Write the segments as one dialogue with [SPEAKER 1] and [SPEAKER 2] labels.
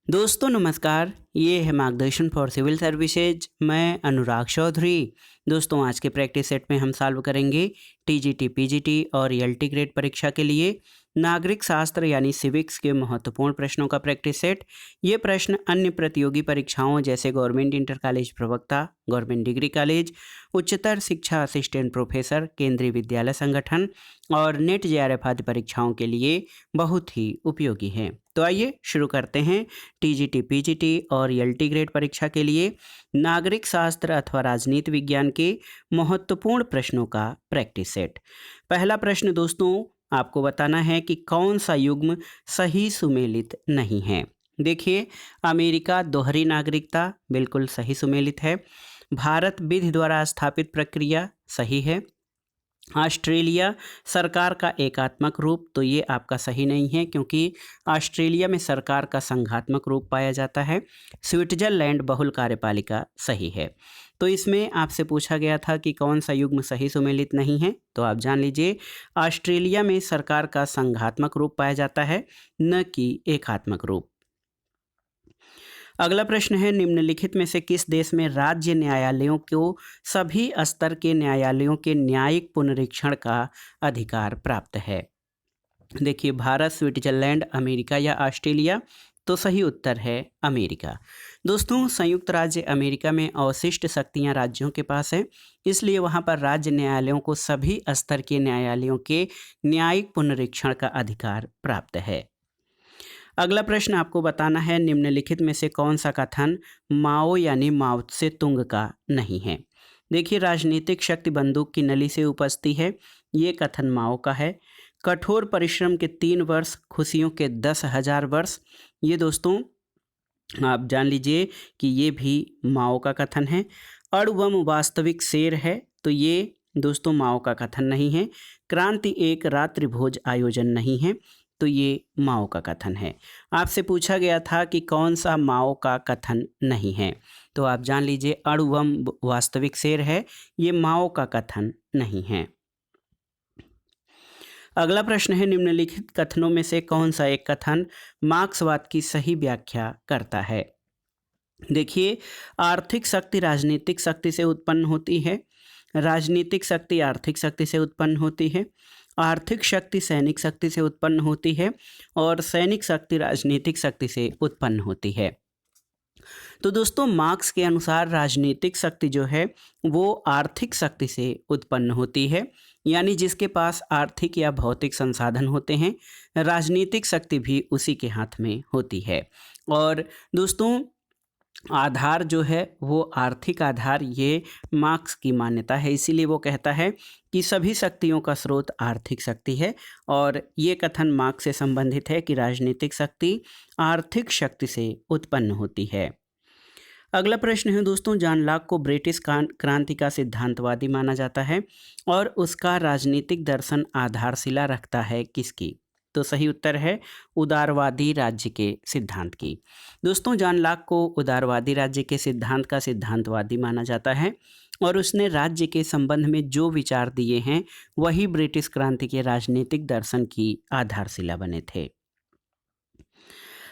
[SPEAKER 1] दोस्तों नमस्कार, ये है मार्गदर्शन फॉर सिविल सर्विसेज। मैं अनुराग चौधरी। दोस्तों आज के प्रैक्टिस सेट में हम सॉल्व करेंगे टीजीटी, पीजीटी और एलटी ग्रेड परीक्षा के लिए नागरिक शास्त्र यानी सिविक्स के महत्वपूर्ण प्रश्नों का प्रैक्टिस सेट। ये प्रश्न अन्य प्रतियोगी परीक्षाओं जैसे गवर्नमेंट इंटर कॉलेज प्रवक्ता, गवर्नमेंट डिग्री कॉलेज, उच्चतर शिक्षा असिस्टेंट प्रोफेसर, केंद्रीय विद्यालय संगठन और नेट जेआरएफ आदि परीक्षाओं के लिए बहुत ही उपयोगी हैं। तो आइए शुरू करते हैं टीजीटी, पीजीटी और एलटी ग्रेड परीक्षा के लिए नागरिक शास्त्र अथवा राजनीति विज्ञान के महत्वपूर्ण प्रश्नों का प्रैक्टिस सेट। पहला प्रश्न दोस्तों, आपको बताना है कि कौन सा युग्म सही सुमेलित नहीं है। देखिए, अमेरिका दोहरी नागरिकता बिल्कुल सही सुमेलित है। भारत विधि द्वारा स्थापित प्रक्रिया सही है। ऑस्ट्रेलिया सरकार का एकात्मक रूप, तो ये आपका सही नहीं है क्योंकि ऑस्ट्रेलिया में सरकार का संघात्मक रूप पाया जाता है। स्विट्जरलैंड बहुल कार्यपालिका सही है। तो इसमें आपसे पूछा गया था कि कौन सा युग्म सही सुमेलित नहीं है, तो आप जान लीजिए ऑस्ट्रेलिया में सरकार का संघात्मक रूप पाया जाता है, न कि एकात्मक रूप। अगला प्रश्न है, निम्नलिखित में से किस देश में राज्य न्यायालयों को सभी स्तर के न्यायालयों के न्यायिक पुनरीक्षण का अधिकार प्राप्त है। देखिए, भारत, स्विट्जरलैंड, अमेरिका या ऑस्ट्रेलिया, तो सही उत्तर है अमेरिका। दोस्तों, संयुक्त राज्य अमेरिका में अवशिष्ट शक्तियां राज्यों के पास है, इसलिए वहां पर राज्य न्यायालयों को सभी स्तर के न्यायालयों के न्यायिक पुनरीक्षण का अधिकार प्राप्त है। अगला प्रश्न आपको बताना है, निम्नलिखित में से कौन सा कथन माओ यानी माओ से तुंग का नहीं है। देखिए, राजनीतिक शक्ति बंदूक की नली से उपजती है, ये कथन माओ का है। कठोर परिश्रम के 3 वर्ष, खुशियों के 10,000 वर्ष, ये दोस्तों आप जान लीजिए कि ये भी माओ का कथन है। अणुबम वास्तविक शेर है, तो ये दोस्तों माओ का कथन नहीं है। क्रांति एक रात्रि भोज आयोजन नहीं है, तो ये माओ का कथन है। आपसे पूछा गया था कि कौन सा माओ का कथन नहीं है, तो आप जान लीजिए अणुबम वास्तविक शेर है, ये माओ का कथन नहीं है। अगला प्रश्न है, निम्नलिखित कथनों में से कौन सा एक कथन मार्क्सवाद की सही व्याख्या करता है। देखिए, आर्थिक शक्ति राजनीतिक शक्ति से उत्पन्न होती है, राजनीतिक शक्ति आर्थिक शक्ति से उत्पन्न होती है, आर्थिक शक्ति सैनिक शक्ति से उत्पन्न होती है और सैनिक शक्ति राजनीतिक शक्ति से उत्पन्न होती है। तो दोस्तों, मार्क्स के अनुसार राजनीतिक शक्ति जो है वो आर्थिक शक्ति से उत्पन्न होती है, यानी जिसके पास आर्थिक या भौतिक संसाधन होते हैं, राजनीतिक शक्ति भी उसी के हाथ में होती है। और दोस्तों, आधार जो है वो आर्थिक आधार, ये मार्क्स की मान्यता है, इसीलिए वो कहता है कि सभी शक्तियों का स्रोत आर्थिक शक्ति है। और ये कथन मार्क्स से संबंधित है कि राजनीतिक शक्ति आर्थिक शक्ति से उत्पन्न होती है। अगला प्रश्न है दोस्तों, जॉन लॉक को ब्रिटिश क्रांति का सिद्धांतवादी माना जाता है और उसका राजनीतिक दर्शन आधारशिला रखता है किसकी, तो सही उत्तर है उदारवादी राज्य के सिद्धांत की। दोस्तों, जॉन लॉक को उदारवादी राज्य के सिद्धांत का सिद्धांतवादी माना जाता है और उसने राज्य के संबंध में जो विचार दिए हैं वही ब्रिटिश क्रांति के राजनीतिक दर्शन की आधारशिला बने थे।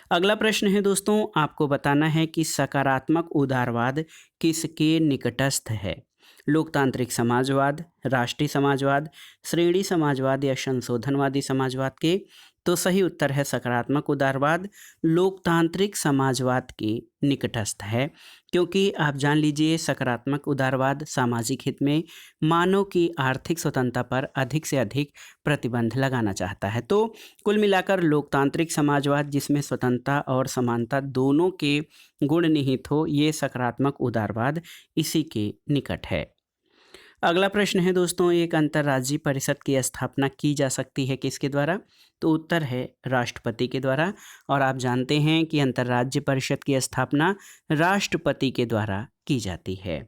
[SPEAKER 1] अगला प्रश्न है दोस्तों, आपको बताना है कि सकारात्मक उदारवाद किसके निकटस्थ है। लोकतांत्रिक समाजवाद, राष्ट्रीय समाजवाद, श्रेणी समाजवाद या संशोधनवादी समाजवाद के, तो सही उत्तर है सकारात्मक उदारवाद लोकतांत्रिक समाजवाद के निकटस्थ है, क्योंकि आप जान लीजिए सकारात्मक उदारवाद सामाजिक हित में मानव की आर्थिक स्वतंत्रता पर अधिक से अधिक प्रतिबंध लगाना चाहता है। तो कुल मिलाकर लोकतांत्रिक समाजवाद जिसमें स्वतंत्रता और समानता दोनों के गुण निहित हो, ये सकारात्मक उदारवाद इसी के निकट है। अगला प्रश्न है दोस्तों, एक अंतर्राज्यीय परिषद की स्थापना की जा सकती है किसके द्वारा, तो उत्तर है राष्ट्रपति के द्वारा। और आप जानते हैं कि अंतर्राज्यीय परिषद की स्थापना राष्ट्रपति के द्वारा की जाती है।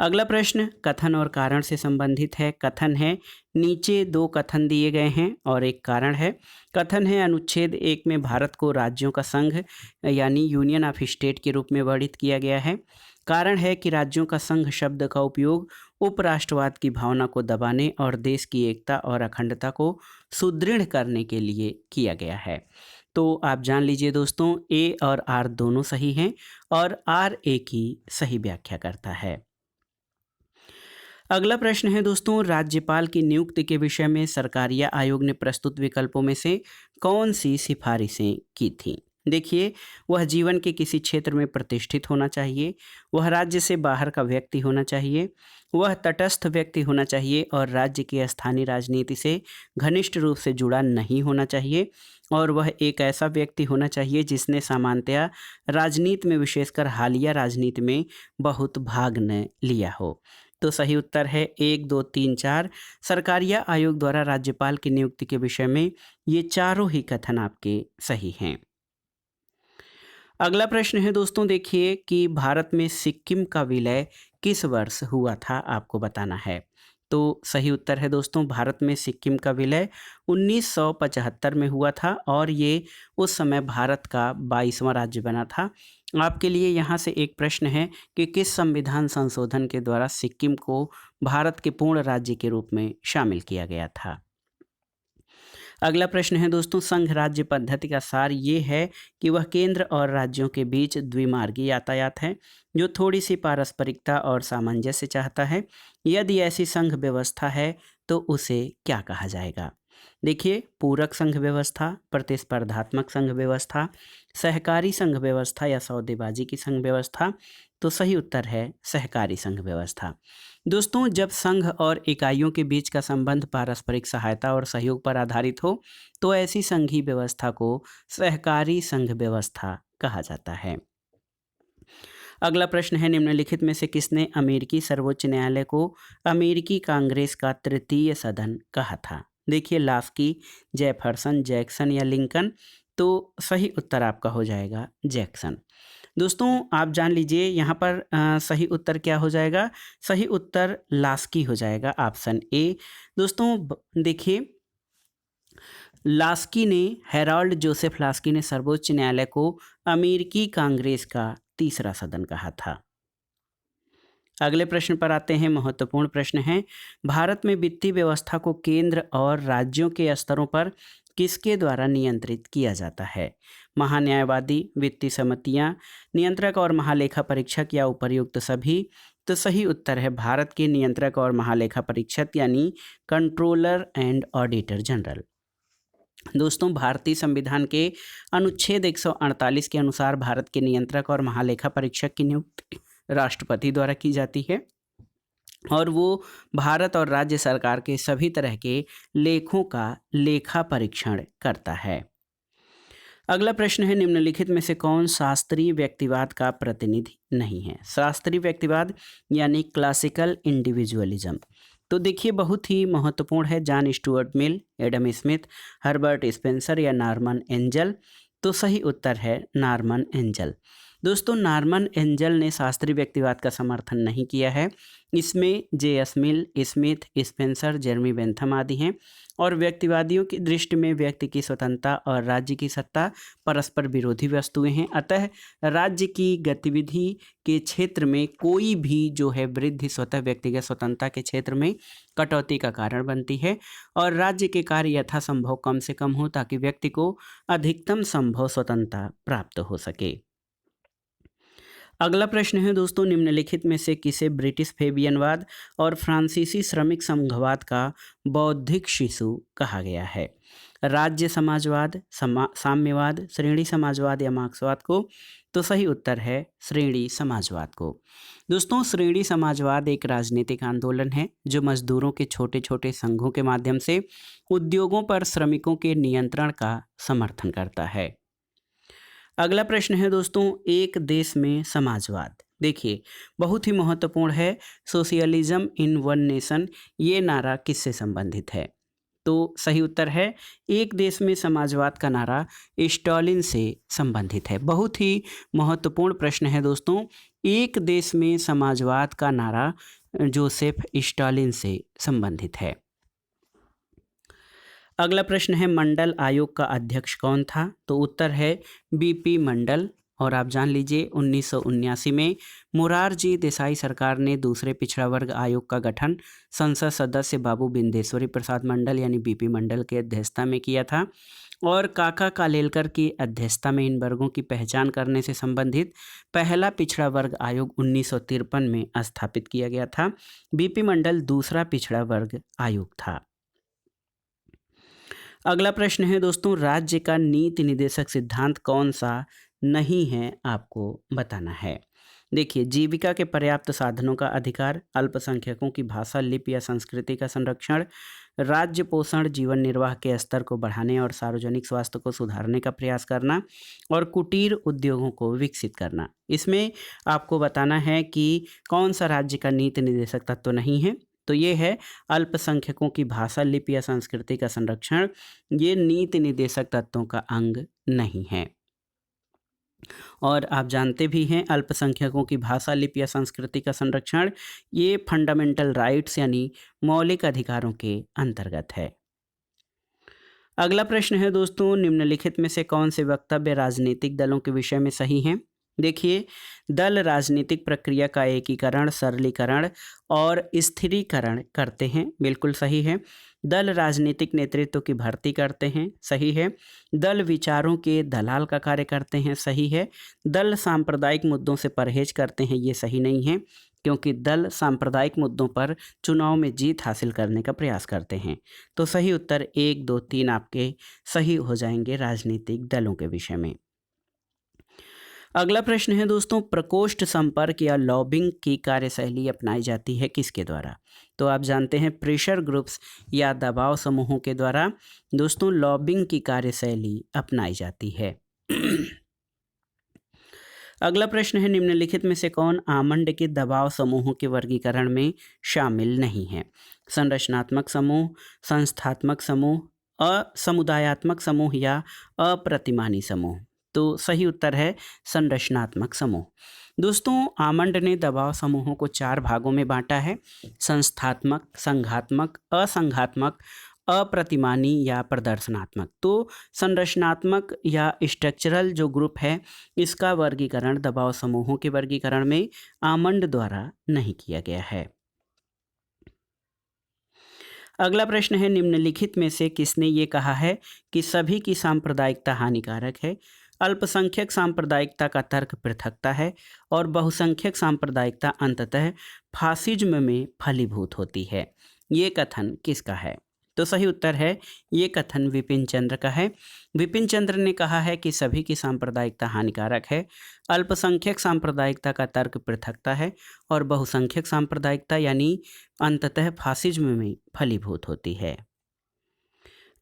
[SPEAKER 1] अगला प्रश्न कथन और कारण से संबंधित है। कथन है, नीचे 2 कथन दिए गए हैं और एक कारण है। कथन है, अनुच्छेद 1 में भारत को राज्यों का संघ यानी यूनियन ऑफ स्टेट के रूप में वर्णित किया गया है। कारण है कि राज्यों का संघ शब्द का उपयोग उपराष्ट्रवाद की भावना को दबाने और देश की एकता और अखंडता को सुदृढ़ करने के लिए किया गया है। तो आप जान लीजिए दोस्तों, ए और आर दोनों सही हैं और आर ए की सही व्याख्या करता है। अगला प्रश्न है दोस्तों, राज्यपाल की नियुक्ति के विषय में सरकारिया आयोग ने प्रस्तुत विकल्पों में से कौन सी सिफारिशें की थीं? देखिए, वह जीवन के किसी क्षेत्र में प्रतिष्ठित होना चाहिए, वह राज्य से बाहर का व्यक्ति होना चाहिए, वह तटस्थ व्यक्ति होना चाहिए और राज्य की स्थानीय राजनीति से घनिष्ठ रूप से जुड़ा नहीं होना चाहिए, और वह एक ऐसा व्यक्ति होना चाहिए जिसने सामान्यतया राजनीति में, विशेषकर हालिया राजनीति में बहुत भाग न लिया हो। तो सही उत्तर है 1, 2, 3, 4। सरकारिया आयोग द्वारा राज्यपाल की नियुक्ति के विषय में ये चारों ही कथन आपके सही हैं। अगला प्रश्न है दोस्तों, देखिए कि भारत में सिक्किम का विलय किस वर्ष हुआ था, आपको बताना है। तो सही उत्तर है दोस्तों, भारत में सिक्किम का विलय 1975 में हुआ था और ये उस समय भारत का 22वां राज्य बना था। आपके लिए यहाँ से एक प्रश्न है कि किस संविधान संशोधन के द्वारा सिक्किम को भारत के पूर्ण राज्य के रूप में शामिल किया गया था। अगला प्रश्न है दोस्तों, संघ राज्य पद्धति का सार ये है कि वह केंद्र और राज्यों के बीच द्विमार्गी यातायात है जो थोड़ी सी पारस्परिकता और सामंजस्य चाहता है। यदि ऐसी संघ व्यवस्था है तो उसे क्या कहा जाएगा? देखिए, पूरक संघ व्यवस्था, प्रतिस्पर्धात्मक संघ व्यवस्था, सहकारी संघ व्यवस्था या सौदेबाजी की संघ व्यवस्था। तो सही उत्तर है सहकारी संघ व्यवस्था। दोस्तों, जब संघ और इकाइयों के बीच का संबंध पारस्परिक सहायता और सहयोग पर आधारित हो तो ऐसी संघीय व्यवस्था को सहकारी संघ व्यवस्था कहा जाता है। अगला प्रश्न है, निम्नलिखित में से किसने अमेरिकी सर्वोच्च न्यायालय को अमेरिकी कांग्रेस का तृतीय सदन कहा था? देखिए, लास्की, जेफरसन, जैक्सन या लिंकन। तो सही उत्तर आपका हो जाएगा जैक्सन। दोस्तों, आप जान लीजिए यहाँ पर सही उत्तर क्या हो जाएगा? सही उत्तर लास्की हो जाएगा, ऑप्शन ए। दोस्तों देखिए, लास्की ने, हेराल्ड जोसेफ लास्की ने सर्वोच्च न्यायालय को अमेरिकी कांग्रेस का तीसरा सदन कहा था। अगले प्रश्न पर आते हैं, महत्वपूर्ण प्रश्न है, भारत में वित्तीय व्यवस्था को केंद्र और राज्यों के स्तरों पर किसके द्वारा नियंत्रित किया जाता है? महान्यायवादी, वित्तीय समितियां, नियंत्रक और महालेखा परीक्षक या उपर्युक्त सभी? तो सही उत्तर है भारत के नियंत्रक और महालेखा परीक्षक यानी कंट्रोलर एंड ऑडिटर जनरल। दोस्तों, भारतीय संविधान के अनुच्छेद 148 के अनुसार भारत के नियंत्रक और महालेखा परीक्षक की नियुक्ति राष्ट्रपति द्वारा की जाती है और वो भारत और राज्य सरकार के सभी तरह के लेखों का लेखा परीक्षण करता है। अगला प्रश्न है, निम्नलिखित में से कौन शास्त्रीय व्यक्तिवाद का प्रतिनिधि नहीं है? शास्त्रीय व्यक्तिवाद यानी क्लासिकल इंडिविजुअलिज्म। तो देखिए, बहुत ही महत्वपूर्ण है, John Stuart Mill, Adam Smith, Herbert Spencer या नॉर्मन एंजल। तो सही उत्तर है नॉर्मन एंजल। दोस्तों, नॉर्मन एंजल ने शास्त्रीय व्यक्तिवाद का समर्थन नहीं किया है। इसमें जे.एस. मिल, स्मिथ, स्पेंसर, जेरमी बेंथम आदि हैं और व्यक्तिवादियों की दृष्टि में व्यक्ति की स्वतंत्रता और राज्य की सत्ता परस्पर विरोधी वस्तुएं हैं। अतः राज्य की गतिविधि के क्षेत्र में कोई भी जो है वृद्धि स्वतः व्यक्तिगत स्वतंत्रता के क्षेत्र में कटौती का कारण बनती है और राज्य के कार्य यथासंभव कम से कम हो ताकि व्यक्ति को अधिकतम संभव स्वतंत्रता प्राप्त हो सके। अगला प्रश्न है दोस्तों, निम्नलिखित में से किसे ब्रिटिश फेबियनवाद और फ्रांसीसी श्रमिक संघवाद का बौद्धिक शिशु कहा गया है? राज्य समाजवाद, साम्यवाद, श्रेणी समाजवाद या मार्क्सवाद को? तो सही उत्तर है श्रेणी समाजवाद को। दोस्तों, श्रेणी समाजवाद एक राजनीतिक आंदोलन है जो मजदूरों के छोटे छोटे संघों के माध्यम से उद्योगों पर श्रमिकों के नियंत्रण का समर्थन करता है। अगला प्रश्न है दोस्तों, एक देश में समाजवाद। देखिए, बहुत ही महत्वपूर्ण है, सोशलिज्म इन वन नेशन, ये नारा किससे संबंधित है? तो सही उत्तर है एक देश में समाजवाद का नारा स्टालिन से संबंधित है। बहुत ही महत्वपूर्ण प्रश्न है दोस्तों, एक देश में समाजवाद का नारा जोसेफ स्टालिन से संबंधित है। अगला प्रश्न है, मंडल आयोग का अध्यक्ष कौन था? तो उत्तर है बीपी मंडल। और आप जान लीजिए 1979 में मोरारजी देसाई सरकार ने दूसरे पिछड़ा वर्ग आयोग का गठन संसद सदस्य बाबू बिंदेश्वरी प्रसाद मंडल यानी बीपी मंडल की अध्यक्षता में किया था और काका कालेलकर की अध्यक्षता में इन वर्गों की पहचान करने से संबंधित पहला पिछड़ा वर्ग आयोग 1953 में स्थापित किया गया था। बीपी मंडल दूसरा पिछड़ा वर्ग आयोग था। अगला प्रश्न है दोस्तों, राज्य का नीति निर्देशक सिद्धांत कौन सा नहीं है, आपको बताना है। देखिए, जीविका के पर्याप्त साधनों का अधिकार, अल्पसंख्यकों की भाषा, लिपि या संस्कृति का संरक्षण, राज्य पोषण, जीवन निर्वाह के स्तर को बढ़ाने और सार्वजनिक स्वास्थ्य को सुधारने का प्रयास करना और कुटीर उद्योगों को विकसित करना। इसमें आपको बताना है कि कौन सा राज्य का नीति निर्देशक तत्व नहीं है। तो ये है अल्पसंख्यकों की भाषा, लिपि या संस्कृति का संरक्षण। ये नीति निर्देशक तत्वों का अंग नहीं है। और आप जानते भी हैं, अल्पसंख्यकों की भाषा, लिपि या संस्कृति का संरक्षण ये फंडामेंटल राइट्स यानी मौलिक अधिकारों के अंतर्गत है। अगला प्रश्न है दोस्तों, निम्नलिखित में से कौन से वक्तव्य राजनीतिक दलों के विषय में सही हैं? देखिए, दल राजनीतिक प्रक्रिया का एकीकरण, सरलीकरण और स्थिरीकरण करते हैं, बिल्कुल सही है। दल राजनीतिक नेतृत्व की भर्ती करते हैं, सही है। दल विचारों के दलाल का कार्य करते हैं, सही है। दल सांप्रदायिक मुद्दों से परहेज करते हैं, ये सही नहीं है, क्योंकि दल सांप्रदायिक मुद्दों पर चुनाव में जीत हासिल करने का प्रयास करते हैं। तो सही उत्तर 1, 2, 3 आपके सही हो जाएंगे राजनीतिक दलों के विषय में। अगला प्रश्न है दोस्तों, प्रकोष्ठ संपर्क या लॉबिंग की कार्यशैली अपनाई जाती है किसके द्वारा? तो आप जानते हैं प्रेशर ग्रुप्स या दबाव समूहों के द्वारा दोस्तों लॉबिंग की कार्यशैली अपनाई जाती है। अगला प्रश्न है, निम्नलिखित में से कौन आमंड के दबाव समूहों के वर्गीकरण में शामिल नहीं है? संरचनात्मक समूह, संस्थात्मक समूह, असमुदायात्मक समूह या अप्रतिमानी समूह? तो सही उत्तर है संरचनात्मक समूह। दोस्तों, आमंड ने दबाव समूहों को 4 भागों में बांटा है: संस्थात्मक, संघात्मक, असंघात्मक, अप्रतिमानी या प्रदर्शनात्मक। तो संरचनात्मक या स्ट्रक्चरल जो ग्रुप है, इसका वर्गीकरण दबाव समूहों के वर्गीकरण में आमंड द्वारा नहीं किया गया है। अगला प्रश्न है, निम्नलिखित में से किसने ये कहा है कि सभी की सांप्रदायिकता हानिकारक है? अल्पसंख्यक सांप्रदायिकता का तर्क पृथकता है और बहुसंख्यक सांप्रदायिकता अंततः फासिज्म में फलीभूत होती है। ये कथन किसका है? तो सही उत्तर है, ये कथन विपिन चंद्र का है। विपिन चंद्र ने कहा है कि सभी की सांप्रदायिकता हानिकारक है, अल्पसंख्यक सांप्रदायिकता का तर्क पृथकता है और बहुसंख्यक सांप्रदायिकता यानी अंततः फासिज्म में फलीभूत होती है।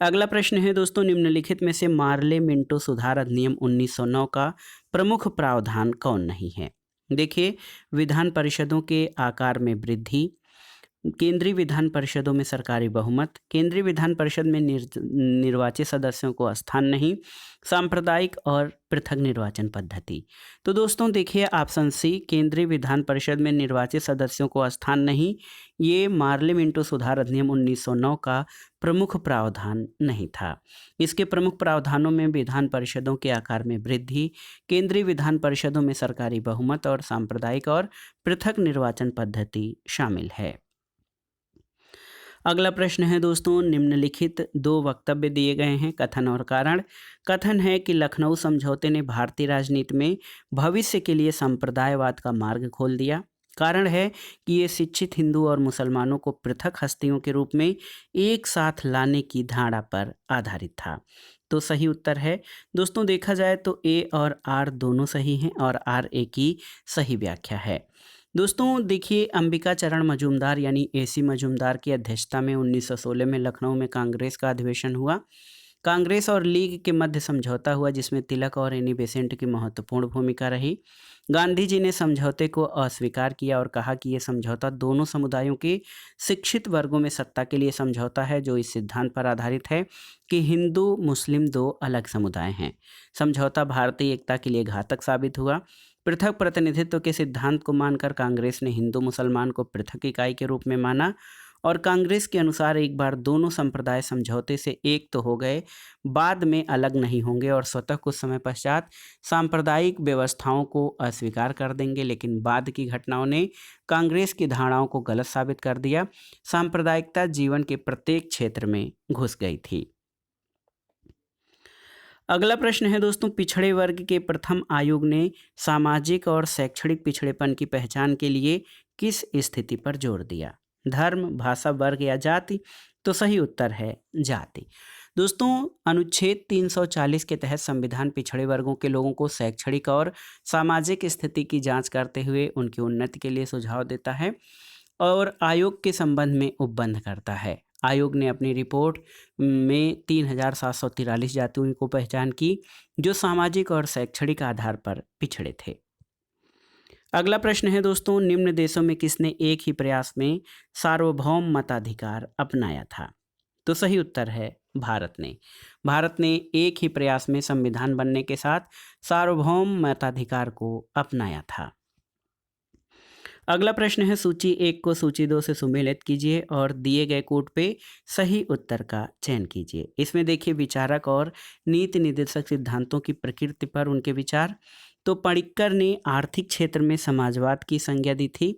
[SPEAKER 1] अगला प्रश्न है दोस्तों, निम्नलिखित में से मार्ले मिंटो सुधार अधिनियम 1909 का प्रमुख प्रावधान कौन नहीं है? देखिए, विधान परिषदों के आकार में वृद्धि, केंद्रीय विधान परिषदों में सरकारी बहुमत, केंद्रीय विधान परिषद में निर्वाचित सदस्यों को स्थान नहीं, सांप्रदायिक और पृथक निर्वाचन पद्धति। तो दोस्तों देखिए, ऑप्शन सी केंद्रीय विधान परिषद में निर्वाचित सदस्यों को स्थान नहीं, ये मार्ले मिंटो सुधार अधिनियम 1909 का प्रमुख प्रावधान नहीं था। इसके प्रमुख प्रावधानों में विधान परिषदों के आकार में वृद्धि, केंद्रीय विधान परिषदों में सरकारी बहुमत और सांप्रदायिक और पृथक निर्वाचन पद्धति शामिल है। अगला प्रश्न है दोस्तों, निम्नलिखित 2 वक्तव्य दिए गए हैं, कथन और कारण। कथन है कि लखनऊ समझौते ने भारतीय राजनीति में भविष्य के लिए संप्रदायवाद का मार्ग खोल दिया। कारण है कि ये शिक्षित हिंदू और मुसलमानों को पृथक हस्तियों के रूप में एक साथ लाने की धारणा पर आधारित था। तो सही उत्तर है दोस्तों, देखा जाए तो ए और आर दोनों सही हैं और आर ए की सही व्याख्या है। दोस्तों देखिए, अंबिका चरण मजूमदार यानी एसी मजूमदार की अध्यक्षता में 1916 में लखनऊ में कांग्रेस का अधिवेशन हुआ। कांग्रेस और लीग के मध्य समझौता हुआ, जिसमें तिलक और एनी बेसेंट की महत्वपूर्ण भूमिका रही। गांधी जी ने समझौते को अस्वीकार किया और कहा कि यह समझौता दोनों समुदायों के शिक्षित वर्गों में सत्ता के लिए समझौता है, जो इस सिद्धांत पर आधारित है कि हिंदू मुस्लिम 2 अलग समुदाय हैं। समझौता भारतीय एकता के लिए घातक साबित हुआ। पृथक प्रतिनिधित्व के सिद्धांत को मानकर कांग्रेस ने हिंदू मुसलमान को पृथक इकाई के रूप में माना और कांग्रेस के अनुसार एक बार दोनों संप्रदाय समझौते से एक तो हो गए, बाद में अलग नहीं होंगे और स्वतः कुछ समय पश्चात सांप्रदायिक व्यवस्थाओं को अस्वीकार कर देंगे। लेकिन बाद की घटनाओं ने कांग्रेस की धारणाओं को गलत साबित कर दिया। सांप्रदायिकता जीवन के प्रत्येक क्षेत्र में घुस गई थी। अगला प्रश्न है दोस्तों, पिछड़े वर्ग के प्रथम आयोग ने सामाजिक और शैक्षणिक पिछड़ेपन की पहचान के लिए किस स्थिति पर जोर दिया? धर्म, भाषा, वर्ग या जाति? तो सही उत्तर है जाति। दोस्तों, अनुच्छेद 340 के तहत संविधान पिछड़े वर्गों के लोगों को शैक्षणिक और सामाजिक स्थिति की जांच करते हुए उनकी उन्नति के लिए सुझाव देता है और आयोग के संबंध में उपबंध करता है। आयोग ने अपनी रिपोर्ट में 3743 जातियों को पहचान की जो सामाजिक और शैक्षणिक आधार पर पिछड़े थे। अगला प्रश्न है दोस्तों, निम्न देशों में किसने एक ही प्रयास में सार्वभौम मताधिकार अपनाया था? तो सही उत्तर है भारत ने। भारत ने एक ही प्रयास में संविधान बनने के साथ सार्वभौम मताधिकार को अपनाया था। अगला प्रश्न है, सूची 1 को सूची 2 से सुमेलित कीजिए और दिए गए कोड पे सही उत्तर का चयन कीजिए। इसमें देखिए विचारक और नीति निर्देशक सिद्धांतों की प्रकृति पर उनके विचार। तो पडिक्कर ने आर्थिक क्षेत्र में समाजवाद की संज्ञा दी थी।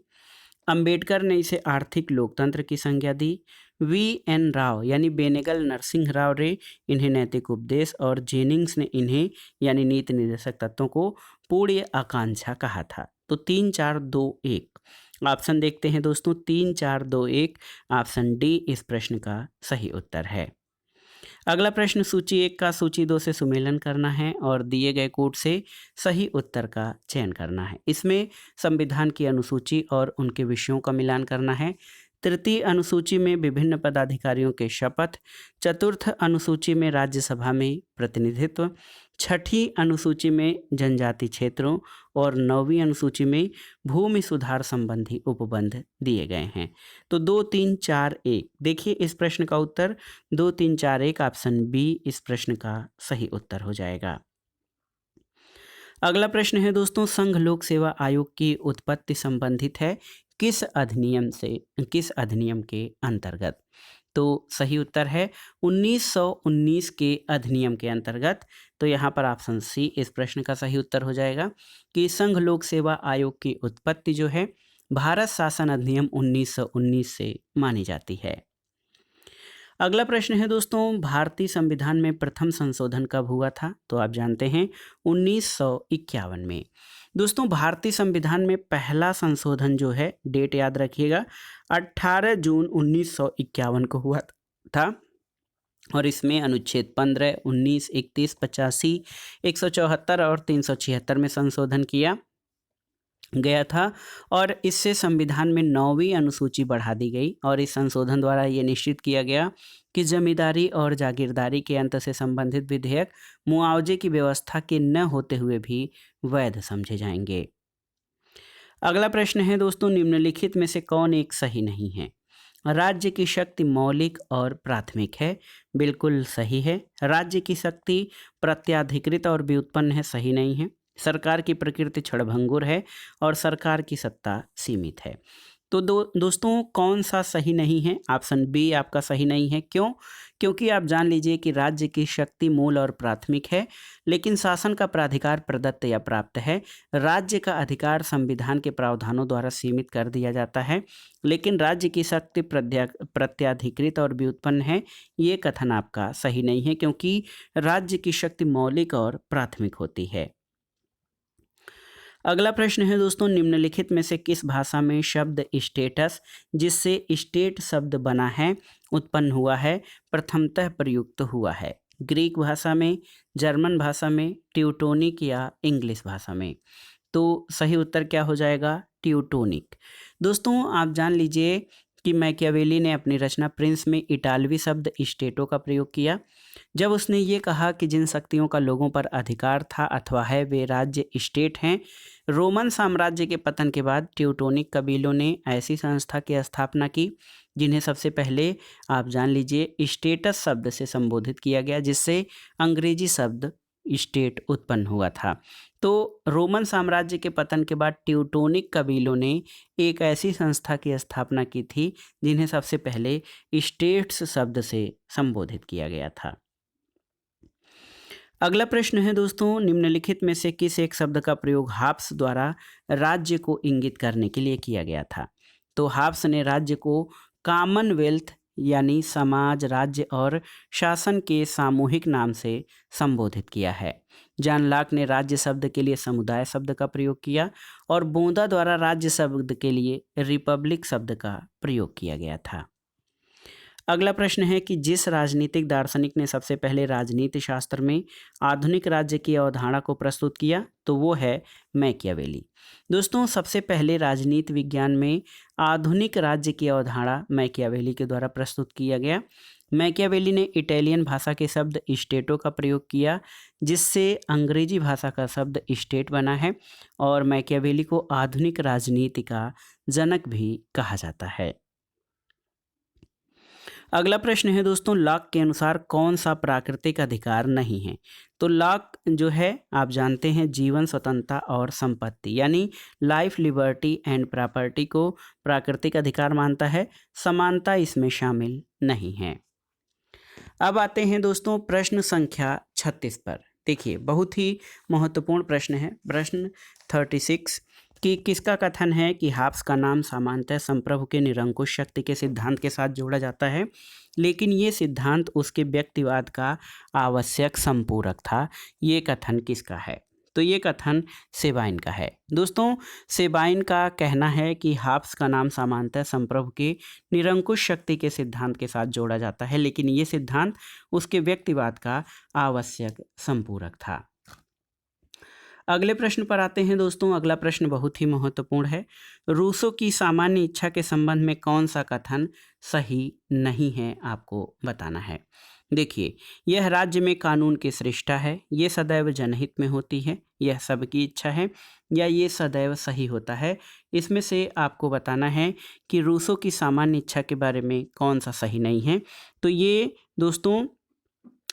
[SPEAKER 1] अंबेडकर ने इसे आर्थिक लोकतंत्र की संज्ञा दी। वी.एन. राव यानी बेनेगल नरसिंह राव रे इन्हें नैतिक उपदेश और जेनिंग्स ने इन्हें यानी नीति निर्देशक तत्वों को पूर्ण आकांक्षा कहा था। तो 3 4 2 1 ऑप्शन देखते हैं दोस्तों, 3 4 2 1 ऑप्शन डी इस प्रश्न का सही उत्तर है। अगला प्रश्न, सूची 1 का सूची 2 से सुमेलन करना है और दिए गए कोड से सही उत्तर का चयन करना है। इसमें संविधान की अनुसूची और उनके विषयों का मिलान करना है। तृतीय अनुसूची में विभिन्न पदाधिकारियों के शपथ, चतुर्थ अनुसूची में राज्यसभा में प्रतिनिधित्व, छठी अनुसूची में जनजाति क्षेत्रों और 9वीं अनुसूची में भूमि सुधार संबंधी उपबंध दिए गए हैं। तो 2 3 4 1 देखिए इस प्रश्न का उत्तर 2 3 4 1 ऑप्शन बी इस प्रश्न का सही उत्तर हो जाएगा। अगला प्रश्न है दोस्तों, संघ लोक सेवा आयोग की उत्पत्ति संबंधित है किस अधिनियम से, किस अधिनियम के अंतर्गत? तो सही उत्तर है 1919 के अधिनियम के अंतर्गत। तो यहाँ पर ऑप्शन सी इस प्रश्न का सही उत्तर हो जाएगा कि संघ लोक सेवा आयोग की उत्पत्ति जो है भारत शासन अधिनियम 1919 से मानी जाती है। अगला प्रश्न है दोस्तों, भारतीय संविधान में प्रथम संशोधन कब हुआ था? तो आप जानते हैं 1951 में। दोस्तों, भारतीय संविधान में पहला संशोधन जो है, डेट याद रखिएगा, 18 जून 1951 को हुआ था और इसमें अनुच्छेद 15, 19, 31, 85, 174 और 376 में संशोधन किया गया था और इससे संविधान में 9वीं अनुसूची बढ़ा दी गई और इस संशोधन द्वारा ये निश्चित किया गया कि जमींदारी और जागीरदारी के अंत से संबंधित विधेयक मुआवजे की व्यवस्था के न होते हुए भी वैध समझे जाएंगे। अगला प्रश्न है दोस्तों, निम्नलिखित में से कौन एक सही नहीं है? राज्य की शक्ति मौलिक और प्राथमिक है, बिल्कुल सही है। राज्य की शक्ति प्रत्याधिकृत और व्युत्पन्न है, सही नहीं है। सरकार की प्रकृति क्षणभंगुर है और सरकार की सत्ता सीमित है। तो दोस्तों कौन सा सही नहीं है? ऑप्शन बी आपका सही नहीं है। क्यों? क्योंकि आप जान लीजिए कि राज्य की शक्ति मूल और प्राथमिक है, लेकिन शासन का प्राधिकार प्रदत्त या प्राप्त है। राज्य का अधिकार संविधान के प्रावधानों द्वारा सीमित कर दिया जाता है, लेकिन राज्य की शक्ति प्रत्याधिकृत और व्युत्पन्न है। ये कथन आपका सही नहीं है क्योंकि राज्य की शक्ति मौलिक और प्राथमिक होती है। अगला प्रश्न है दोस्तों, निम्नलिखित में से किस भाषा में शब्द स्टेटस, जिससे स्टेट शब्द बना है, उत्पन्न हुआ है, प्रथमतः प्रयुक्त हुआ है? ग्रीक भाषा में, जर्मन भाषा में, ट्यूटोनिक या इंग्लिश भाषा में? तो सही उत्तर क्या हो जाएगा? ट्यूटोनिक। दोस्तों आप जान लीजिए कि मैकियावेली ने अपनी रचना प्रिंस में इटालवी शब्द स्टेटो का प्रयोग किया जब उसने ये कहा कि जिन शक्तियों का लोगों पर अधिकार था अथवा है वे राज्य स्टेट हैं। रोमन साम्राज्य के पतन के बाद ट्यूटोनिक कबीलों ने ऐसी संस्था की स्थापना की जिन्हें सबसे पहले आप जान लीजिए स्टेटस शब्द से संबोधित किया गया, जिससे अंग्रेजी शब्द स्टेट उत्पन्न हुआ था। तो रोमन साम्राज्य के पतन के बाद ट्यूटोनिक कबीलों ने एक ऐसी संस्था की स्थापना की थी जिन्हें सबसे पहले स्टेट्स शब्द से संबोधित किया गया था। अगला प्रश्न है दोस्तों, निम्नलिखित में से किस एक शब्द का प्रयोग हाब्स द्वारा राज्य को इंगित करने के लिए किया गया था? तो हाब्स ने राज्य को कॉमनवेल्थ यानी समाज, राज्य और शासन के सामूहिक नाम से संबोधित किया है। जॉन लॉक ने राज्य शब्द के लिए समुदाय शब्द का प्रयोग किया और बोंदा द्वारा राज्य शब्द के लिए रिपब्लिक शब्द का प्रयोग किया गया था। अगला प्रश्न है कि जिस राजनीतिक दार्शनिक ने सबसे पहले राजनीति शास्त्र में आधुनिक राज्य की अवधारणा को प्रस्तुत किया, तो वो है मैकियावेली। दोस्तों, सबसे पहले राजनीति विज्ञान में आधुनिक राज्य की अवधारणा मैकियावेली के द्वारा प्रस्तुत किया गया। मैकियावेली ने इटालियन भाषा के शब्द स्टेटो का प्रयोग किया, जिससे अंग्रेजी भाषा का शब्द स्टेट बना है, और मैकियावेली को आधुनिक राजनीति का जनक भी कहा जाता है। अगला प्रश्न है दोस्तों, लॉक के अनुसार कौन सा प्राकृतिक अधिकार नहीं है? तो लॉक जो है आप जानते हैं जीवन, स्वतंत्रता और संपत्ति यानी लाइफ, लिबर्टी एंड प्रॉपर्टी को प्राकृतिक अधिकार मानता है। समानता इसमें शामिल नहीं है। अब आते हैं दोस्तों प्रश्न संख्या 36 पर। देखिए, बहुत ही महत्वपूर्ण प्रश्न है। प्रश्न 36 कि किसका कथन है कि हाब्स का नाम सामान्यतः संप्रभु के निरंकुश शक्ति के सिद्धांत के साथ जोड़ा जाता है, लेकिन ये सिद्धांत उसके व्यक्तिवाद का आवश्यक संपूरक था। ये कथन किसका है? तो ये कथन सेबाइन का है। दोस्तों, सेबाइन का कहना है कि हाब्स का नाम सामान्यतः संप्रभु के निरंकुश शक्ति के सिद्धांत के साथ जोड़ा जाता है, लेकिन ये सिद्धांत उसके व्यक्तिवाद का आवश्यक संपूरक था। अगले प्रश्न पर आते हैं दोस्तों। अगला प्रश्न बहुत ही महत्वपूर्ण है। रूसो की सामान्य इच्छा के संबंध में कौन सा कथन सही नहीं है, आपको बताना है। देखिए, यह राज्य में कानून की सृष्टा है, ये सदैव जनहित में होती है, यह सबकी इच्छा है, या ये सदैव सही होता है। इसमें से आपको बताना है कि रूसो की सामान्य इच्छा के बारे में कौन सा सही नहीं है। तो ये दोस्तों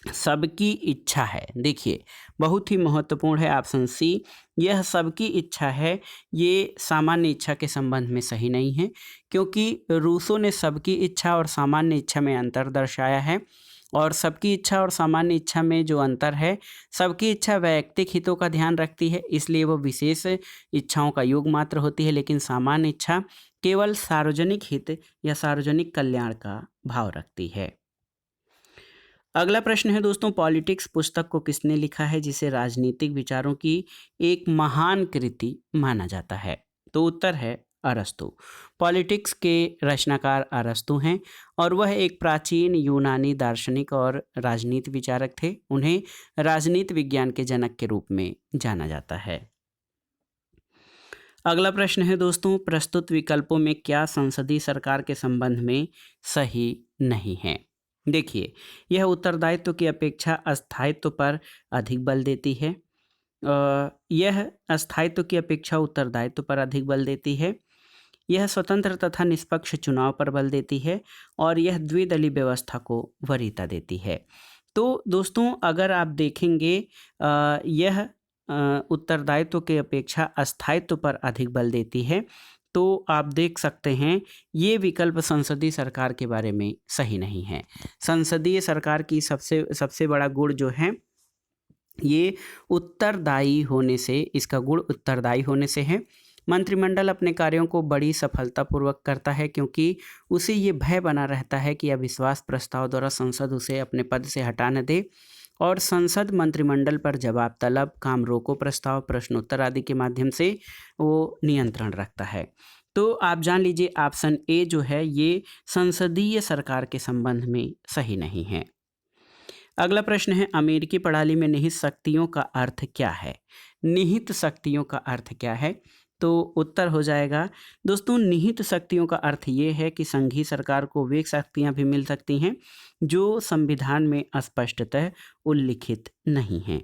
[SPEAKER 1] सबकी इच्छा है। देखिए, बहुत ही महत्वपूर्ण है ऑप्शन सी, यह सबकी इच्छा है। ये सामान्य इच्छा के संबंध में सही नहीं है, क्योंकि रूसो ने सबकी इच्छा और सामान्य इच्छा में अंतर दर्शाया है, और सबकी इच्छा और सामान्य इच्छा में जो अंतर है, सबकी इच्छा वैयक्तिक हितों का ध्यान रखती है, इसलिए वह विशेष इच्छाओं का योग मात्र होती है, लेकिन सामान्य इच्छा केवल सार्वजनिक हित या सार्वजनिक कल्याण का भाव रखती है। अगला प्रश्न है दोस्तों, पॉलिटिक्स पुस्तक को किसने लिखा है जिसे राजनीतिक विचारों की एक महान कृति माना जाता है? तो उत्तर है अरस्तु। पॉलिटिक्स के रचनाकार अरस्तु हैं, और वह एक प्राचीन यूनानी दार्शनिक और राजनीति विचारक थे। उन्हें राजनीति विज्ञान के जनक के रूप में जाना जाता है। अगला प्रश्न है दोस्तों, प्रस्तुत विकल्पों में क्या संसदीय सरकार के संबंध में सही नहीं है? देखिए, यह उत्तरदायित्व की अपेक्षा अस्थायित्व पर अधिक बल देती है। यह अस्थायित्व की अपेक्षा उत्तरदायित्व पर अधिक बल देती है। यह स्वतंत्र तथा निष्पक्ष चुनाव पर बल देती है, और यह द्विदलीय व्यवस्था को वरीयता देती है। तो दोस्तों, अगर आप देखेंगे यह उत्तरदायित्व की अपेक्षा अस्थायित्व पर अधिक बल देती है, तो आप देख सकते हैं ये विकल्प संसदीय सरकार के बारे में सही नहीं है। संसदीय सरकार की सबसे बड़ा गुण जो है, ये उत्तरदायी होने से, इसका गुण उत्तरदायी होने से है। मंत्रिमंडल अपने कार्यों को बड़ी सफलतापूर्वक करता है, क्योंकि उसे ये भय बना रहता है कि अविश्वास प्रस्ताव द्वारा संसद उसे अपने पद से हटा न दे, और संसद मंत्रिमंडल पर जवाब तलब, काम रोको प्रस्ताव, प्रश्नोत्तर आदि के माध्यम से वो नियंत्रण रखता है। तो आप जान लीजिए ऑप्शन ए जो है ये संसदीय सरकार के संबंध में सही नहीं है। अगला प्रश्न है, अमेरिकी प्रणाली में निहित शक्तियों का अर्थ क्या है? निहित शक्तियों का अर्थ क्या है? तो उत्तर हो जाएगा दोस्तों, निहित शक्तियों का अर्थ ये है कि संघीय सरकार को वे शक्तियां भी मिल सकती हैं जो संविधान में स्पष्टतः उल्लिखित नहीं हैं।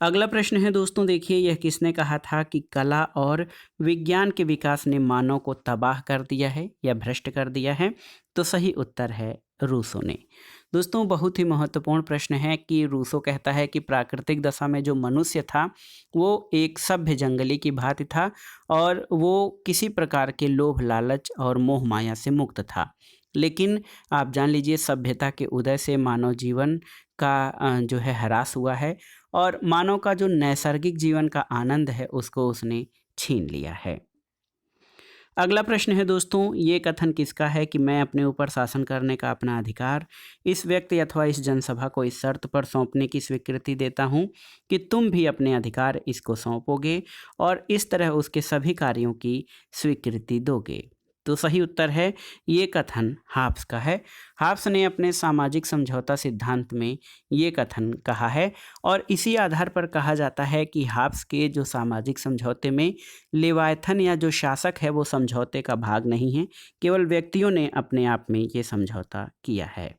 [SPEAKER 1] अगला प्रश्न है दोस्तों, देखिए, यह किसने कहा था कि कला और विज्ञान के विकास ने मानव को तबाह कर दिया है या भ्रष्ट कर दिया है? तो सही उत्तर है रूसो ने। दोस्तों, बहुत ही महत्वपूर्ण प्रश्न है कि रूसो कहता है कि प्राकृतिक दशा में जो मनुष्य था वो एक सभ्य जंगली की भांति था, और वो किसी प्रकार के लोभ, लालच और मोह माया से मुक्त था। लेकिन आप जान लीजिए सभ्यता के उदय से मानव जीवन का जो है ह्रास हुआ है, और मानव का जो नैसर्गिक जीवन का आनंद है उसको उसने छीन लिया है। अगला प्रश्न है दोस्तों, ये कथन किसका है कि मैं अपने ऊपर शासन करने का अपना अधिकार इस व्यक्ति अथवा इस जनसभा को इस शर्त पर सौंपने की स्वीकृति देता हूँ कि तुम भी अपने अधिकार इसको सौंपोगे और इस तरह उसके सभी कार्यों की स्वीकृति दोगे। तो सही उत्तर है, ये कथन हाब्स का है। हाब्स ने अपने सामाजिक समझौता सिद्धांत में ये कथन कहा है और इसी आधार पर कहा जाता है कि हाब्स के जो सामाजिक समझौते में लेवायथन या जो शासक है वो समझौते का भाग नहीं है, केवल व्यक्तियों ने अपने आप में ये समझौता किया है।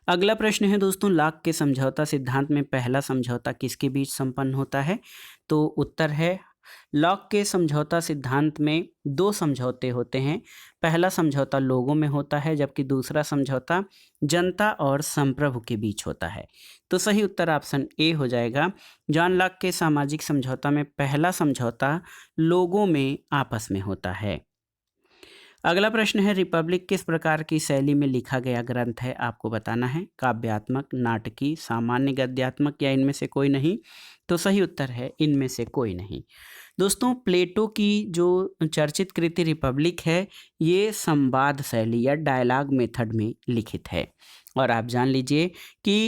[SPEAKER 1] अगला प्रश्न है दोस्तों, लॉक के समझौता सिद्धांत में पहला समझौता किसके बीच संपन्न होता है? तो उत्तर है, लॉक के समझौता सिद्धांत में दो समझौते होते हैं। पहला समझौता लोगों में होता है जबकि दूसरा समझौता जनता और संप्रभु के बीच होता है। तो सही उत्तर ऑप्शन ए हो जाएगा। जॉन लॉक के सामाजिक समझौता में पहला समझौता लोगों में आपस में होता है। अगला प्रश्न है, रिपब्लिक किस प्रकार की शैली में लिखा गया ग्रंथ है? आपको बताना है। काव्यात्मक, नाटकी, सामान्य गद्यात्मक या इनमें से कोई नहीं? तो सही उत्तर है इनमें से कोई नहीं। दोस्तों, प्लेटो की जो चर्चित कृति रिपब्लिक है ये संवाद शैली या डायलॉग मेथड में लिखित है और आप जान लीजिए कि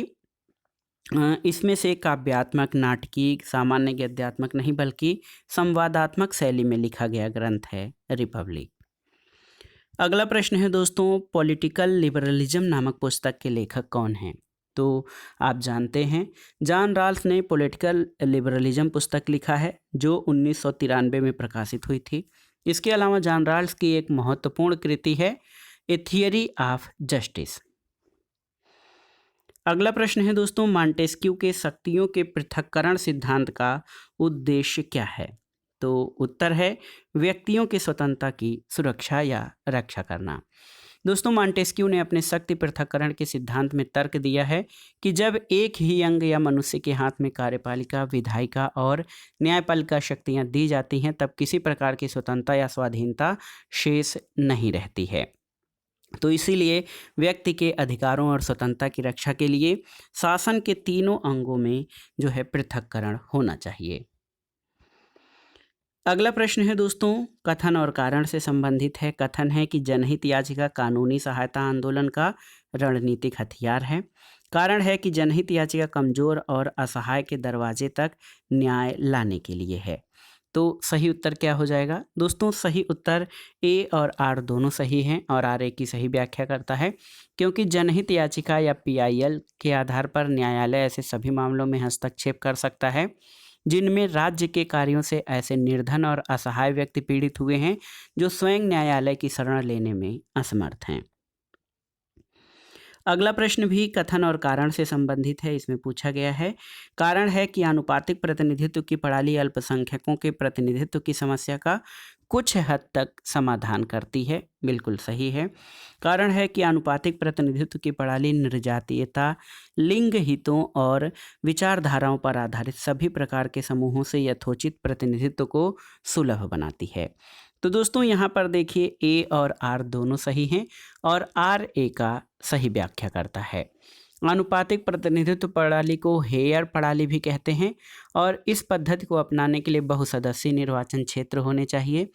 [SPEAKER 1] इसमें से काव्यात्मक, नाटकी, सामान्य गद्यात्मक नहीं बल्कि संवादात्मक शैली में लिखा गया ग्रंथ है रिपब्लिक। अगला प्रश्न है दोस्तों, पॉलिटिकल लिबरलिज्म नामक पुस्तक के लेखक कौन हैं? तो आप जानते हैं जॉन रॉल्स ने पॉलिटिकल लिबरलिज्म पुस्तक लिखा है जो 1993 में प्रकाशित हुई थी। इसके अलावा जॉन रॉल्स की एक महत्वपूर्ण कृति है ए थियरी ऑफ जस्टिस। अगला प्रश्न है दोस्तों, मॉन्टेस्क्यू के शक्तियों के पृथक्करण सिद्धांत का उद्देश्य क्या है? तो उत्तर है व्यक्तियों की स्वतंत्रता की सुरक्षा या रक्षा करना। दोस्तों, मॉन्टेस्क्यू ने अपने शक्ति पृथक्करण के सिद्धांत में तर्क दिया है कि जब एक ही अंग या मनुष्य के हाथ में कार्यपालिका, विधायिका और न्यायपालिका शक्तियां दी जाती हैं तब किसी प्रकार की स्वतंत्रता या स्वाधीनता शेष नहीं रहती है। तो इसीलिए व्यक्ति के अधिकारों और स्वतंत्रता की रक्षा के लिए शासन के तीनों अंगों में जो है पृथक्करण होना चाहिए। अगला प्रश्न है दोस्तों, कथन और कारण से संबंधित है। कथन है कि जनहित याचिका कानूनी सहायता आंदोलन का रणनीतिक हथियार है। कारण है कि जनहित याचिका कमजोर और असहाय के दरवाजे तक न्याय लाने के लिए है। तो सही उत्तर क्या हो जाएगा? दोस्तों, सही उत्तर ए और आर दोनों सही हैं और आर ए की सही व्याख्या करता है क्योंकि जनहित याचिका या पीआईएल के आधार पर न्यायालय ऐसे सभी मामलों में हस्तक्षेप कर सकता है जिनमें राज्य के कार्यों से ऐसे निर्धन और असहाय व्यक्ति पीड़ित हुए हैं जो स्वयं न्यायालय की शरण लेने में असमर्थ हैं। अगला प्रश्न भी कथन और कारण से संबंधित है। इसमें पूछा गया है, कारण है कि आनुपातिक प्रतिनिधित्व की प्रणाली अल्पसंख्यकों के प्रतिनिधित्व की समस्या का कुछ हद तक समाधान करती है। बिल्कुल सही है। कारण है कि आनुपातिक प्रतिनिधित्व की प्रणाली निर्जातीयता, लिंग हितों और विचारधाराओं पर आधारित सभी प्रकार के समूहों से यथोचित प्रतिनिधित्व को सुलभ बनाती है। तो दोस्तों, यहाँ पर देखिए ए और आर दोनों सही हैं और आर ए का सही व्याख्या करता है। आनुपातिक प्रतिनिधित्व प्रणाली को हेयर प्रणाली भी कहते हैं और इस पद्धति को अपनाने के लिए बहुसदस्यीय निर्वाचन क्षेत्र होने चाहिए।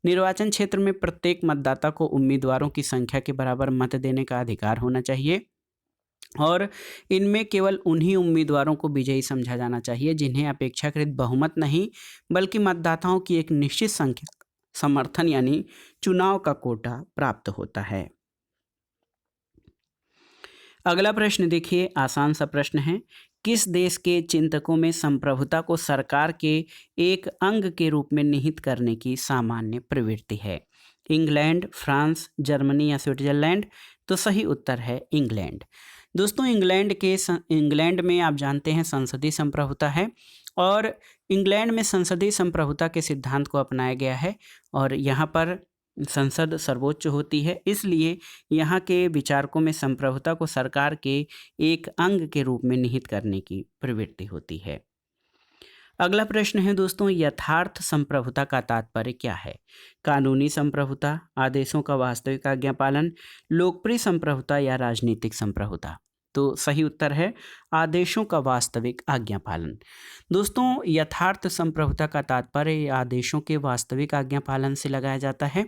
[SPEAKER 1] निर्वाचन क्षेत्र में प्रत्येक मतदाता को उम्मीदवारों की संख्या के बराबर मत देने का अधिकार होना चाहिए और इनमें केवल उन्हीं उम्मीदवारों को विजयी समझा जाना चाहिए जिन्हें अपेक्षाकृत बहुमत नहीं बल्कि मतदाताओं की एक निश्चित संख्या समर्थन यानी चुनाव का कोटा प्राप्त होता है। अगला प्रश्न देखिए, आसान सा प्रश्न है। किस देश के चिंतकों में संप्रभुता को सरकार के एक अंग के रूप में निहित करने की सामान्य प्रवृत्ति है? इंग्लैंड, फ्रांस, जर्मनी या स्विट्जरलैंड? तो सही उत्तर है इंग्लैंड। दोस्तों, इंग्लैंड में आप जानते हैं संसदीय संप्रभुता है और इंग्लैंड में संसदीय संप्रभुता के सिद्धांत को अपनाया गया है और यहाँ पर संसद सर्वोच्च होती है, इसलिए यहाँ के विचारकों में संप्रभुता को सरकार के एक अंग के रूप में निहित करने की प्रवृत्ति होती है। अगला प्रश्न है दोस्तों, यथार्थ संप्रभुता का तात्पर्य क्या है? कानूनी संप्रभुता, आदेशों का वास्तविक आज्ञा पालन, लोकप्रिय संप्रभुता या राजनीतिक संप्रभुता? तो सही उत्तर है आदेशों का वास्तविक आज्ञा पालन। दोस्तों, यथार्थ संप्रभुता का तात्पर्य आदेशों के वास्तविक आज्ञा पालन से लगाया जाता है।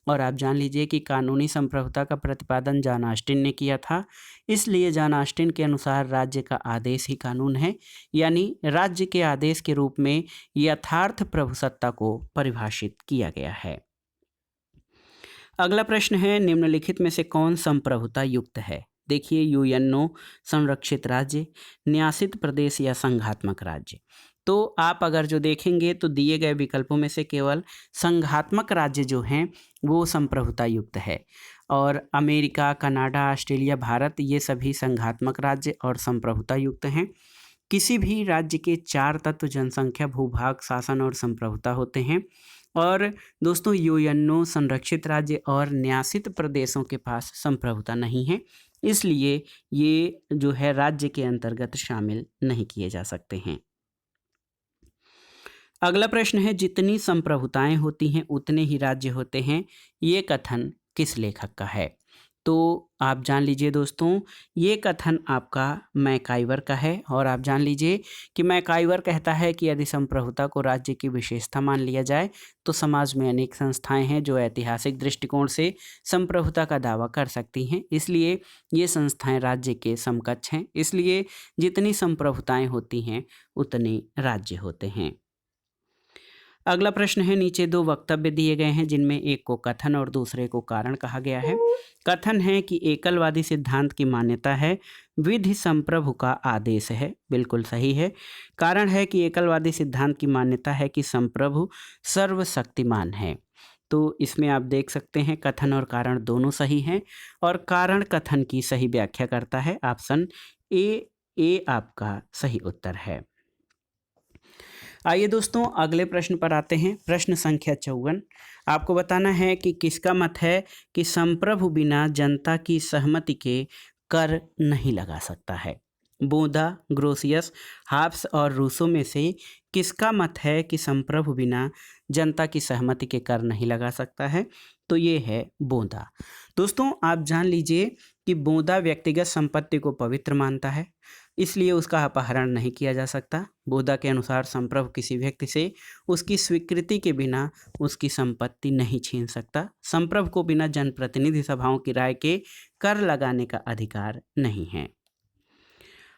[SPEAKER 1] और आप जान लीजिए कि कानूनी संप्रभुता का प्रतिपादन जॉन ऑस्टिन ने किया था, इसलिए जॉन ऑस्टिन के अनुसार राज्य का आदेश ही कानून है, यानी राज्य के आदेश के रूप में यथार्थ प्रभुसत्ता को परिभाषित किया गया है। अगला प्रश्न है, निम्नलिखित में से कौन संप्रभुता युक्त है? देखिए, यूएनओ, संरक्षित राज्य, न्यासित प्रदेश या संघात्मक राज्य। तो आप अगर जो देखेंगे तो दिए गए विकल्पों में से केवल संघात्मक राज्य जो हैं वो संप्रभुता युक्त है, और अमेरिका, कनाडा, ऑस्ट्रेलिया, भारत ये सभी संघात्मक राज्य और संप्रभुता युक्त हैं। किसी भी राज्य के 4 तत्व जनसंख्या, भूभाग, शासन और संप्रभुता होते हैं। और दोस्तों, यूएनओ, संरक्षित राज्य और न्यासित प्रदेशों के पास संप्रभुता नहीं है, इसलिए ये जो है राज्य के अंतर्गत शामिल नहीं किए जा सकते हैं। अगला प्रश्न है, जितनी संप्रभुताएं होती हैं उतने ही राज्य होते हैं, ये कथन किस लेखक का है? तो आप जान लीजिए दोस्तों, ये कथन आपका मैकाइवर का है। और आप जान लीजिए कि मैकाइवर कहता है कि यदि संप्रभुता को राज्य की विशेषता मान लिया जाए तो समाज में अनेक संस्थाएं हैं जो ऐतिहासिक दृष्टिकोण से संप्रभुता का दावा कर सकती हैं, इसलिए ये संस्थाएं राज्य के समकक्ष हैं। इसलिए जितनी संप्रभुताएं होती हैं उतने राज्य होते हैं। अगला प्रश्न है, नीचे 2 वक्तव्य दिए गए हैं जिनमें एक को कथन और दूसरे को कारण कहा गया है। कथन है कि एकलवादी सिद्धांत की मान्यता है विधि संप्रभु का आदेश है, बिल्कुल सही है। कारण है कि एकलवादी सिद्धांत की मान्यता है कि संप्रभु सर्वशक्तिमान है। तो इसमें आप देख सकते हैं कथन और कारण दोनों सही हैं, और कारण कथन की सही व्याख्या करता है। ऑप्शन ए आपका सही उत्तर है। आइए दोस्तों, अगले प्रश्न पर आते हैं। प्रश्न संख्या 54। आपको बताना है कि किसका मत है कि संप्रभु बिना जनता की सहमति के कर नहीं लगा सकता है? बोदा, ग्रोसियस, हाब्स और रूसो में से किसका मत है कि संप्रभु बिना जनता की सहमति के कर नहीं लगा सकता है? तो ये है बोदा। दोस्तों, आप जान लीजिए कि बोदा व्यक्तिगत संपत्ति को पवित्र मानता है, इसलिए उसका अपहरण नहीं किया जा सकता। बोदा के अनुसार संप्रभु किसी व्यक्ति से उसकी स्वीकृति के बिना उसकी संपत्ति नहीं छीन सकता। संप्रभु को बिना जनप्रतिनिधि सभाओं की राय के कर लगाने का अधिकार नहीं है।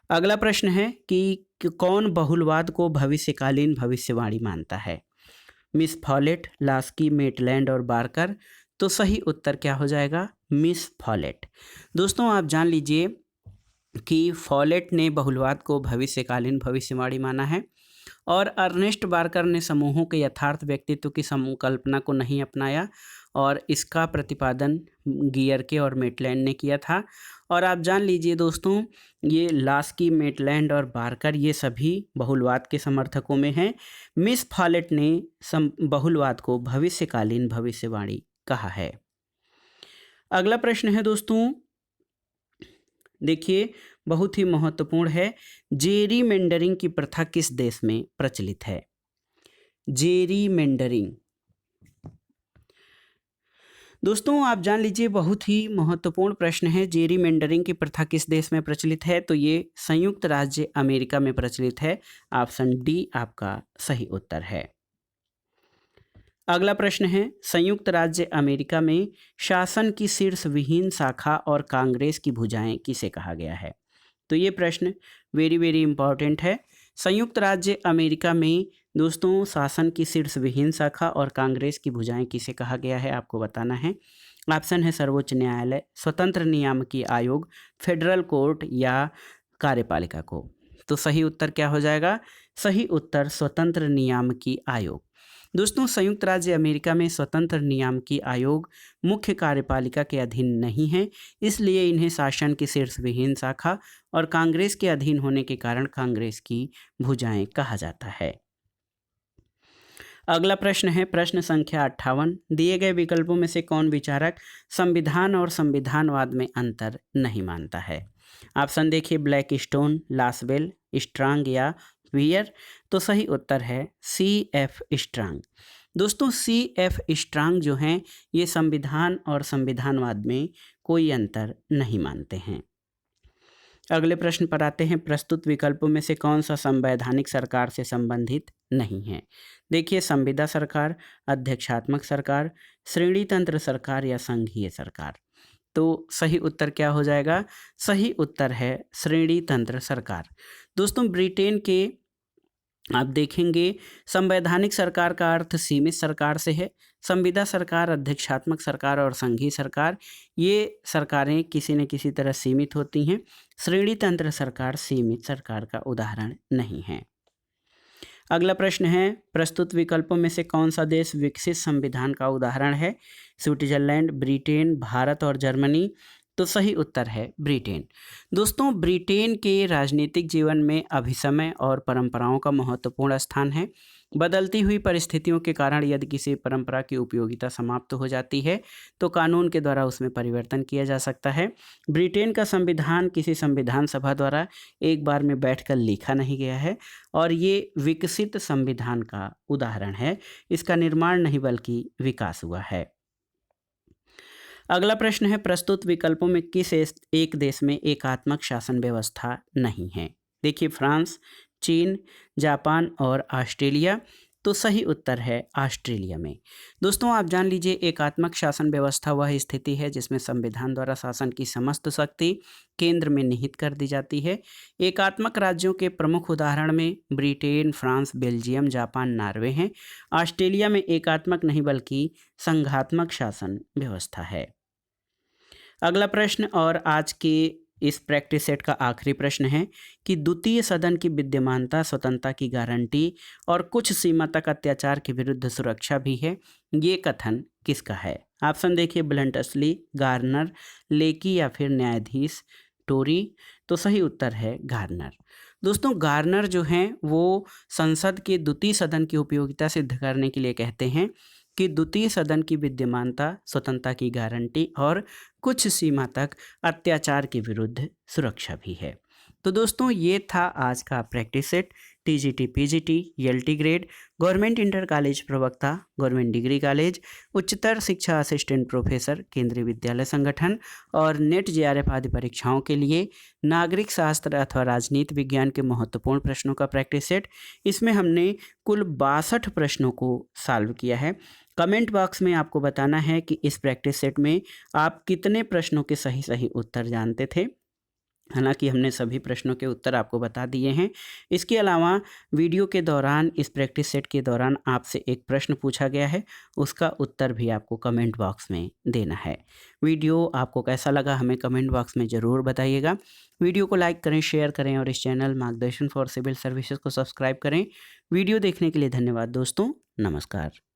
[SPEAKER 1] अगला प्रश्न है कि कौन बहुलवाद को भविष्यकालीन भविष्यवाणी मानता है? मिस फॉलेट, लास्की, मेटलैंड और बार्कर। तो सही उत्तर क्या हो जाएगा? Miss Follett. दोस्तों, आप जान लीजिए कि फॉलेट ने बहुलवाद को भविष्यकालीन भविष्यवाणी माना है, और अर्नेस्ट बार्कर ने समूहों के यथार्थ व्यक्तित्व की संकल्पना को नहीं अपनाया, और इसका प्रतिपादन गियरके और मेटलैंड ने किया था। और आप जान लीजिए दोस्तों, ये लास्की, मेटलैंड और बार्कर ये सभी बहुलवाद के समर्थकों में हैं। मिस फॉलेट ने बहुलवाद को भविष्यकालीन भविष्यवाणी कहा है। अगला प्रश्न है दोस्तों, देखिए बहुत ही महत्वपूर्ण है, जेरीमेंडरिंग की प्रथा किस देश में प्रचलित है? जेरीमेंडरिंग। दोस्तों, आप जान लीजिए बहुत ही महत्वपूर्ण प्रश्न है, जेरीमेंडरिंग की प्रथा किस देश में प्रचलित है? तो ये संयुक्त राज्य अमेरिका में प्रचलित है। ऑप्शन डी आपका सही उत्तर है। अगला प्रश्न है, संयुक्त राज्य अमेरिका में शासन की शीर्ष विहीन शाखा और कांग्रेस की भुजाएं किसे कहा गया है? तो ये प्रश्न वेरी वेरी इंपॉर्टेंट है। संयुक्त राज्य अमेरिका में दोस्तों शासन की शीर्ष विहीन शाखा और कांग्रेस की भुजाएं किसे कहा गया है, आपको बताना है। ऑप्शन है सर्वोच्च न्यायालय, स्वतंत्र नियामकीय आयोग, फेडरल कोर्ट या कार्यपालिका को। तो सही उत्तर क्या हो जाएगा? सही उत्तर स्वतंत्र नियामकीय आयोग। दोस्तों, संयुक्त राज्य अमेरिका में स्वतंत्र नियामकीय आयोग मुख्य कार्यपालिका के अधीन नहीं है, इसलिए इन्हें शासन की शीर्ष विहीन शाखा और कांग्रेस के अधीन होने के कारण कांग्रेस की भुजाएं कहा जाता है। अगला प्रश्न है प्रश्न संख्या 58। दिए गए विकल्पों में से कौन विचारक संविधान और संविधानवाद में अंतर नहीं मानता है? ऑप्शन देखिए, ब्लैक स्टोन, लासवेल, स्ट्रांग या वियर। तो सही उत्तर है C.F. स्ट्रांग। दोस्तों, C.F. स्ट्रांग जो हैं ये संविधान और संविधानवाद में कोई अंतर नहीं मानते हैं। अगले प्रश्न पर आते हैं, प्रस्तुत विकल्पों में से कौन सा संवैधानिक सरकार से संबंधित नहीं है। देखिए, संविदा सरकार, अध्यक्षात्मक सरकार, श्रेणी तंत्र सरकार या संघीय सरकार। तो सही उत्तर क्या हो जाएगा? सही उत्तर है श्रेणी तंत्र सरकार। दोस्तों, ब्रिटेन के आप देखेंगे संवैधानिक सरकार का अर्थ सीमित सरकार से है। संविदा सरकार, अध्यक्षात्मक सरकार और संघीय सरकार, ये सरकारें किसी न किसी तरह सीमित होती हैं। श्रेणी तंत्र सरकार सीमित सरकार का उदाहरण नहीं है। अगला प्रश्न है, प्रस्तुत विकल्पों में से कौन सा देश विकसित संविधान का उदाहरण है? स्विट्जरलैंड, ब्रिटेन, भारत और जर्मनी। तो सही उत्तर है ब्रिटेन। दोस्तों, ब्रिटेन के राजनीतिक जीवन में अभिसमय और परंपराओं का महत्वपूर्ण स्थान है। बदलती हुई परिस्थितियों के कारण यदि किसी परंपरा की उपयोगिता समाप्त हो जाती है तो कानून के द्वारा उसमें परिवर्तन किया जा सकता है। ब्रिटेन का संविधान किसी संविधान सभा द्वारा एक बार में बैठकर लिखा नहीं गया है और ये विकसित संविधान का उदाहरण है। इसका निर्माण नहीं बल्कि विकास हुआ है। अगला प्रश्न है, प्रस्तुत विकल्पों में किस एक देश में एकात्मक शासन व्यवस्था नहीं है? देखिए, फ्रांस, चीन, जापान और ऑस्ट्रेलिया। तो सही उत्तर है ऑस्ट्रेलिया में। दोस्तों, आप जान लीजिए, एकात्मक शासन व्यवस्था वह स्थिति है जिसमें संविधान द्वारा शासन की समस्त शक्ति केंद्र में निहित कर दी जाती है। एकात्मक राज्यों के प्रमुख उदाहरण में Britain, France, Belgium, Japan, Norway हैं। ऑस्ट्रेलिया में एकात्मक नहीं बल्कि संघात्मक शासन व्यवस्था है। अगला प्रश्न और आज के इस प्रैक्टिस सेट का आखिरी प्रश्न है कि द्वितीय सदन की विद्यमानता स्वतंत्रता की गारंटी और कुछ सीमा तक अत्याचार के विरुद्ध सुरक्षा भी है। ये कथन किसका है? ऑप्शन देखिए, ब्लंटसली, गार्नर, लेकी या फिर न्यायाधीश टोरी। तो सही उत्तर है गार्नर। दोस्तों, गार्नर जो हैं वो संसद के द्वितीय सदन की उपयोगिता सिद्ध करने के लिए कहते हैं कि द्वितीय सदन की विद्यमानता स्वतंत्रता की गारंटी और कुछ सीमा तक अत्याचार के विरुद्ध सुरक्षा भी है। तो दोस्तों, ये था आज का practice set. TGT, PGT, LT grade, government inter college प्रवक्ता, गवर्नमेंट डिग्री कॉलेज, उच्चतर शिक्षा असिस्टेंट प्रोफेसर, केंद्रीय विद्यालय संगठन और नेट जेआरएफ आदि परीक्षाओं के लिए नागरिक शास्त्र अथवा राजनीति विज्ञान के महत्वपूर्ण प्रश्नों का प्रैक्टिस सेट। इसमें हमने कुल 62 प्रश्नों को सॉल्व किया है। कमेंट बॉक्स में आपको बताना है कि इस प्रैक्टिस सेट में आप कितने प्रश्नों के सही उत्तर जानते थे। हालांकि हमने सभी प्रश्नों के उत्तर आपको बता दिए हैं। इसके अलावा वीडियो के दौरान, इस प्रैक्टिस सेट के दौरान आपसे एक प्रश्न पूछा गया है, उसका उत्तर भी आपको कमेंट बॉक्स में देना है। वीडियो आपको कैसा लगा हमें कमेंट बॉक्स में ज़रूर बताइएगा। वीडियो को लाइक करें, शेयर करें और इस चैनल मार्गदर्शन फॉर सिविल सर्विसेज को सब्सक्राइब करें। वीडियो देखने के लिए धन्यवाद दोस्तों। नमस्कार।